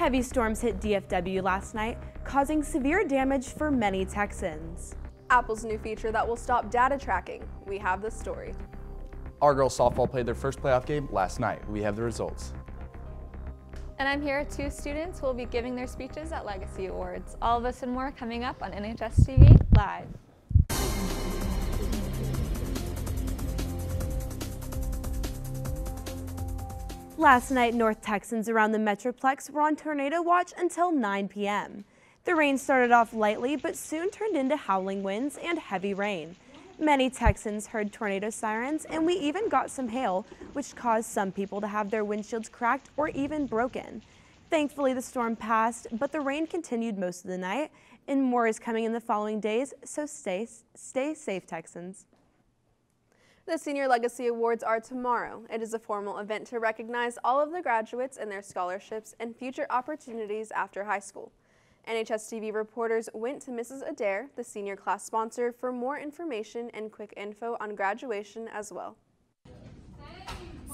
Heavy storms hit DFW last night, causing severe damage for many Texans. Apple's new feature that will stop data tracking. We have the story. Our girls softball played their first playoff game last night. We have the results. And I'm here with two students who will be giving their speeches at Legacy Awards. All of this and more coming up on NHSTV Live. Last night, North Texans around the Metroplex were on tornado watch until 9 p.m. The rain started off lightly, but soon turned into howling winds and heavy rain. Many Texans heard tornado sirens, and we even got some hail, which caused some people to have their windshields cracked or even broken. Thankfully, the storm passed, but the rain continued most of the night, and more is coming in the following days, so stay safe, Texans. The Senior Legacy Awards are tomorrow. It is a formal event to recognize all of the graduates and their scholarships and future opportunities after high school. NHSTV reporters went to Mrs. Adair, the senior class sponsor, for more information and quick info on graduation as well.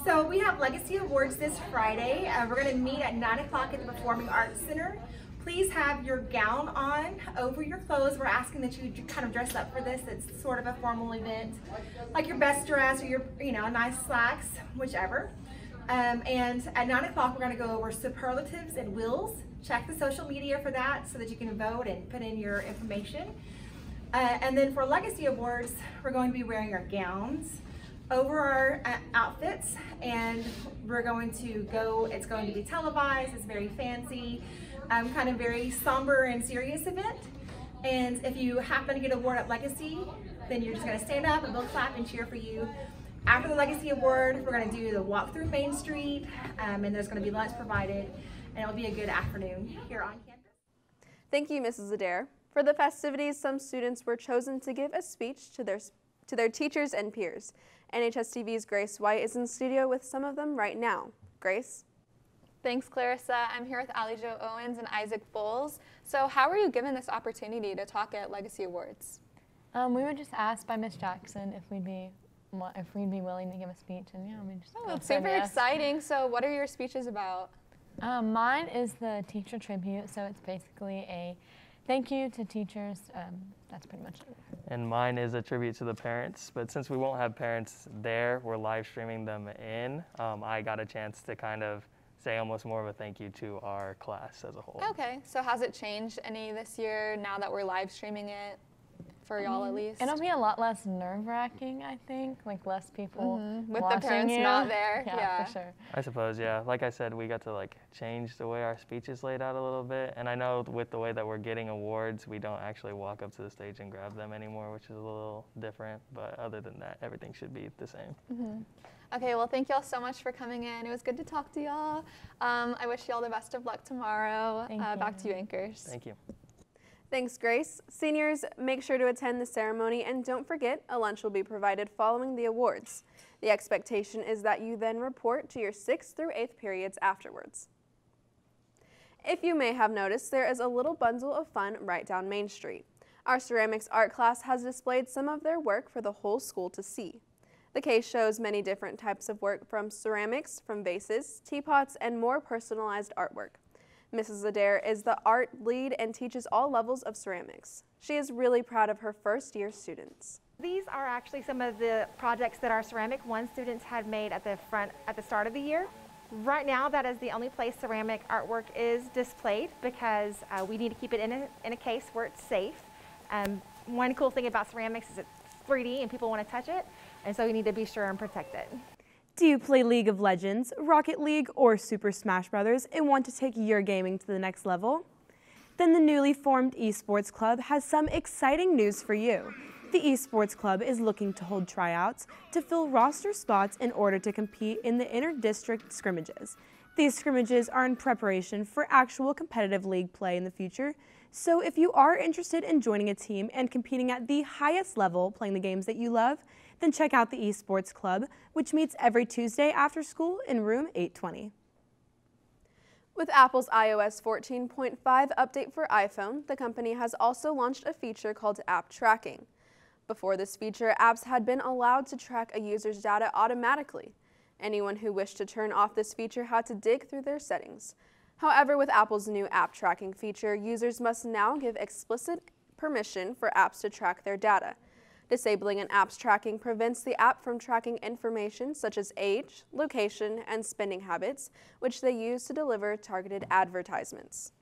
So we have Legacy Awards this Friday. We're going to meet at 9 o'clock at the Performing Arts Center. Please have your gown on over your clothes. We're asking that you kind of dress up for this. It's sort of a formal event, like your best dress or your, nice slacks, whichever. And at 9 o'clock, we're going to go over superlatives and wills. Check the social media for that so that you can vote and put in your information. And then for Legacy Awards, we're going to be wearing our gowns over our outfits, and we're going to go, it's going to be televised, it's very fancy, kind of very somber and serious event. And if you happen to get an award at Legacy, then you're just going to stand up and we'll clap and cheer for you. After the Legacy Award, we're going to do the walk through Main Street, and there's going to be lunch provided, and it'll be a good afternoon here on campus. Thank you, Mrs. Adair. For the festivities, some students were chosen to give a speech to their teachers and peers. NHSTV's Grace White is in studio with some of them right now. Grace? Thanks, Clarissa. I'm here with Allie Jo Owens and Isaac Bowles. So how were you given this opportunity to talk at Legacy Awards? We were just asked by Miss Jackson if we'd be willing to give a speech, and yeah, we just it's super exciting. So what are your speeches about? Mine is the teacher tribute, so it's basically a thank you to teachers. That's pretty much it. And mine is a tribute to the parents, but since we won't have parents there, we're live streaming them in. I got a chance to kind of say almost more of a thank you to our class as a whole. Okay, so has it changed any this year now that we're live streaming it? For y'all at least? It'll be a lot less nerve-wracking, I think, like less people with watching the parents you. not there. Yeah, for sure. I suppose, yeah. Like I said, we got to change the way our speech is laid out a little bit, and I know with the way that we're getting awards, we don't actually walk up to the stage and grab them anymore, which is a little different, but other than that, everything should be the same. Okay, well, thank y'all so much for coming in. It was good to talk to y'all. I wish y'all the best of luck tomorrow. Back to you, anchors. Thank you. Thanks, Grace. Seniors, make sure to attend the ceremony, and don't forget, a lunch will be provided following the awards. The expectation is that you then report to your 6th through 8th periods afterwards. If you may have noticed, there is a little bundle of fun right down Main Street. Our ceramics art class has displayed some of their work for the whole school to see. The case shows many different types of work, from ceramics, from vases, teapots, and more personalized artwork. Mrs. Adair is the art lead and teaches all levels of ceramics. She is really proud of her first-year students. These are actually some of the projects that our Ceramic 1 students had made at the start of the year. Right now, that is the only place ceramic artwork is displayed because we need to keep it in a case where it's safe. One cool thing about ceramics is it's 3D and people want to touch it, and so we need to be sure and protect it. Do you play League of Legends, Rocket League, or Super Smash Bros. And want to take your gaming to the next level? Then the newly formed Esports Club has some exciting news for you. The Esports Club is looking to hold tryouts to fill roster spots in order to compete in the inter-district scrimmages. These scrimmages are in preparation for actual competitive league play in the future, so if you are interested in joining a team and competing at the highest level playing the games that you love, then check out the Esports Club, which meets every Tuesday after school in room 820. With Apple's iOS 14.5 update for iPhone, the company has also launched a feature called App Tracking. Before this feature, apps had been allowed to track a user's data automatically. Anyone who wished to turn off this feature had to dig through their settings. However, with Apple's new app tracking feature, users must now give explicit permission for apps to track their data. Disabling an app's tracking prevents the app from tracking information such as age, location, and spending habits, which they use to deliver targeted advertisements.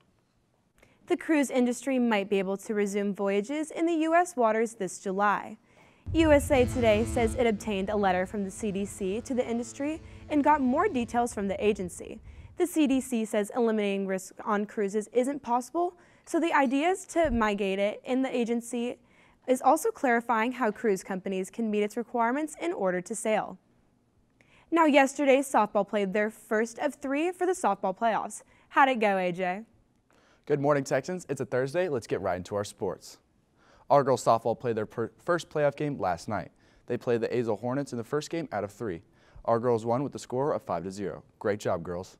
The cruise industry might be able to resume voyages in the U.S. waters this July. USA Today says it obtained a letter from the CDC to the industry and got more details from the agency. The CDC says eliminating risk on cruises isn't possible, so the idea is to mitigate it, and the agency is also clarifying how cruise companies can meet its requirements in order to sail. Now, yesterday, softball played their first of 3 for the softball playoffs. How'd it go, AJ? Good morning, Texans. It's a Thursday. Let's get right into our sports. Our girls softball played their first playoff game last night. They played the Azle Hornets in the first game out of 3. Our girls won with the score of 5-0. Great job, girls.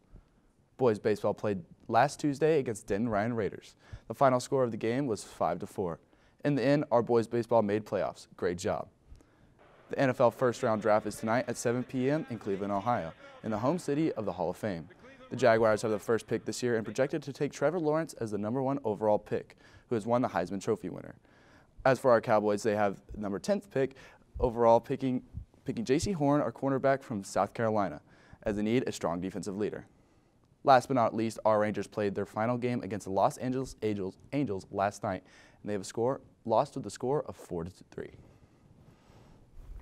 Boys baseball played last Tuesday against Denton Ryan Raiders. The final score of the game was 5-4. In the end, our boys baseball made playoffs. Great job. The NFL first round draft is tonight at 7 p.m. in Cleveland, Ohio, in the home city of the Hall of Fame. The Jaguars have the first pick this year and projected to take Trevor Lawrence as the #1 overall pick, who has won the Heisman Trophy winner. As for our Cowboys, they have number 10th pick overall, picking J.C. Horn, our cornerback from South Carolina, as they need a strong defensive leader. Last but not least, our Rangers played their final game against the Los Angeles Angels last night, and they have lost with a score of 4-3.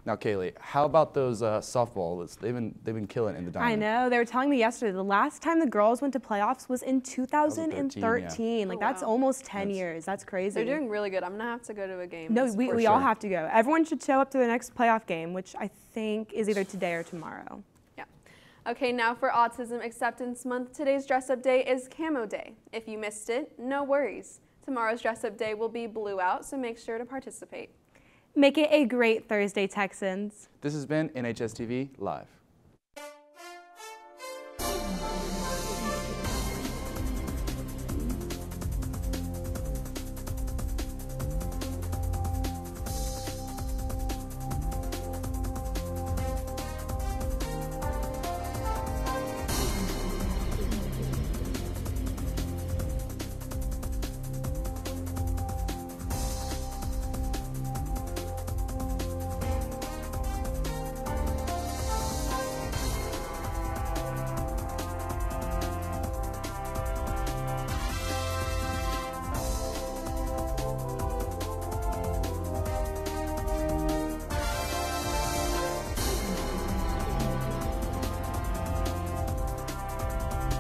Now, Kaylee, how about those softballs? They've been killing in the diamond. I know. They were telling me yesterday the last time the girls went to playoffs was in 2013. Yeah. Like, Oh, that's wow. almost 10 years. That's crazy. They're doing really good. I'm going to have to go to a game. No, we sure. all have to go. Everyone should show up to the next playoff game, which I think is either today or tomorrow. Yeah. Okay, now for Autism Acceptance Month, today's dress-up day is Camo Day. If you missed it, no worries. Tomorrow's dress-up day will be blue out, so make sure to participate. Make it a great Thursday, Texans. This has been NHSTV Live.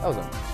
That was a